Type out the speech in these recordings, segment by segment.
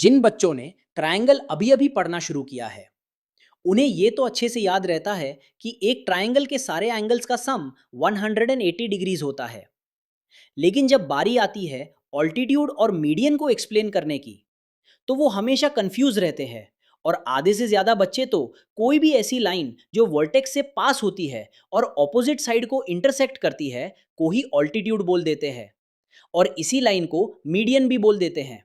जिन बच्चों ने ट्रायंगल अभी अभी पढ़ना शुरू किया है उन्हें ये तो अच्छे से याद रहता है कि एक ट्रायंगल के सारे एंगल्स का सम 180 डिग्रीज होता है। लेकिन जब बारी आती है ऑल्टीट्यूड और मीडियन को एक्सप्लेन करने की तो वो हमेशा कंफ्यूज रहते हैं। और आधे से ज़्यादा बच्चे तो कोई भी ऐसी लाइन जो वर्टेक्स से पास होती है और ऑपोजिट साइड को इंटरसेक्ट करती है को ही ऑल्टीट्यूड बोल देते हैं और इसी लाइन को मीडियन भी बोल देते हैं।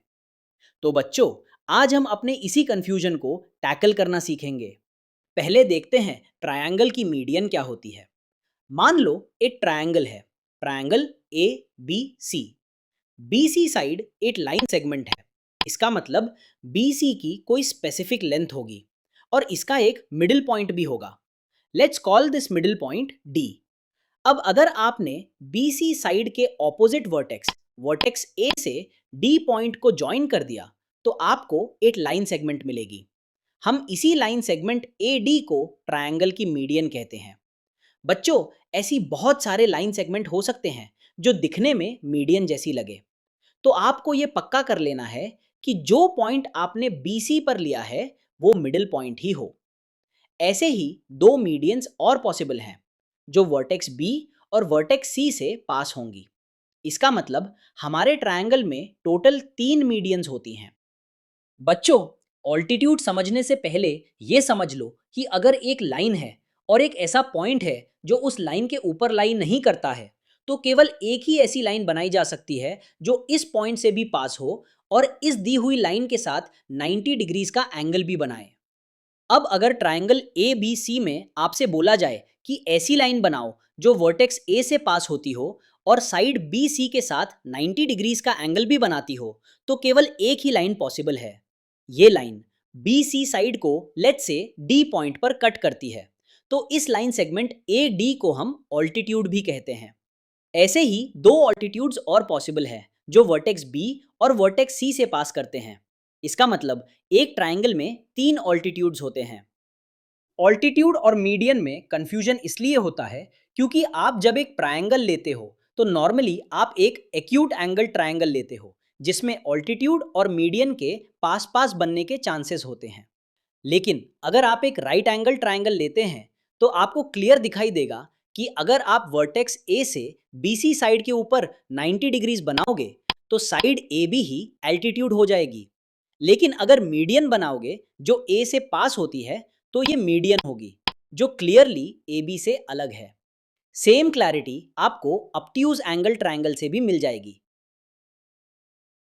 तो बच्चों, आज हम अपने इसी कंफ्यूजन को टैकल करना सीखेंगे। पहले देखते हैं ट्रायंगल की मीडियन क्या होती है। मान लो एक ट्रायंगल है, triangle A B C. B C side एक लाइन सेगमेंट है। इसका मतलब बी सी की कोई स्पेसिफिक लेंथ होगी और इसका एक मिडिल पॉइंट भी होगा। Let's call this middle point D. अब अगर आपने बी सी साइड के ऑपोजिट वर्टेक्स वर्टेक्स ए से डी पॉइंट को ज्वाइन कर दिया तो आपको एक लाइन सेगमेंट मिलेगी। हम इसी लाइन सेगमेंट ए डी को ट्रायंगल की मीडियन कहते हैं। बच्चों, ऐसी बहुत सारे लाइन सेगमेंट हो सकते हैं जो दिखने में मीडियन जैसी लगे। तो आपको ये पक्का कर लेना है कि जो पॉइंट आपने बी सी पर लिया है वो मिडिल पॉइंट ही हो। ऐसे ही दो मीडियंस और पॉसिबल हैं जो वर्टेक्स बी और वर्टेक्स सी से पास होंगी। इसका मतलब हमारे ट्रायंगल में टोटल तीन मीडियंस होती हैं। बच्चों, ऑल्टीट्यूड समझने से पहले ये समझ लो कि अगर एक लाइन है और एक ऐसा पॉइंट है जो उस लाइन के ऊपर लाइन नहीं करता है तो केवल एक ही ऐसी लाइन बनाई जा सकती है जो इस पॉइंट से भी पास हो और इस दी हुई लाइन के साथ 90 डिग्रीज का एंगल भी बनाए। अब अगर ट्रायंगल ए बी सी में आपसे बोला जाए कि ऐसी लाइन बनाओ जो वर्टेक्स ए से पास होती हो और साइड बी सी के साथ 90 डिग्रीज का एंगल भी बनाती हो तो केवल एक ही लाइन पॉसिबल है। ये लाइन बी सी साइड को लेट्स से डी पॉइंट पर कट करती है। तो इस लाइन सेगमेंट ए डी को हम ऑल्टीट्यूड भी कहते हैं। ऐसे ही दो ऑल्टीट्यूड्स और पॉसिबल है जो वर्टेक्स बी और वर्टेक्स सी से पास करते हैं। इसका मतलब एक ट्रायंगल में तीन ऑल्टीट्यूड्स होते हैं। ऑल्टीट्यूड और मीडियन में कंफ्यूजन इसलिए होता है क्योंकि आप जब एक ट्रायंगल लेते हो तो नॉर्मली आप एक एक्यूट एंगल ट्रायंगल लेते हो जिसमें ऑल्टीट्यूड और मीडियन के पास पास बनने के चांसेस होते हैं। लेकिन अगर आप एक राइट एंगल ट्रायंगल लेते हैं तो आपको क्लियर दिखाई देगा कि अगर आप वर्टेक्स ए से बीसी साइड के ऊपर 90 डिग्रीज बनाओगे तो साइड ए बी ही एल्टीट्यूड हो जाएगी। लेकिन अगर मीडियन बनाओगे जो ए से पास होती है तो ये मीडियन होगी जो क्लियरली ए बी से अलग है। सेम क्लैरिटी आपको ऑब्ट्यूज एंगल ट्रायंगल से भी मिल जाएगी।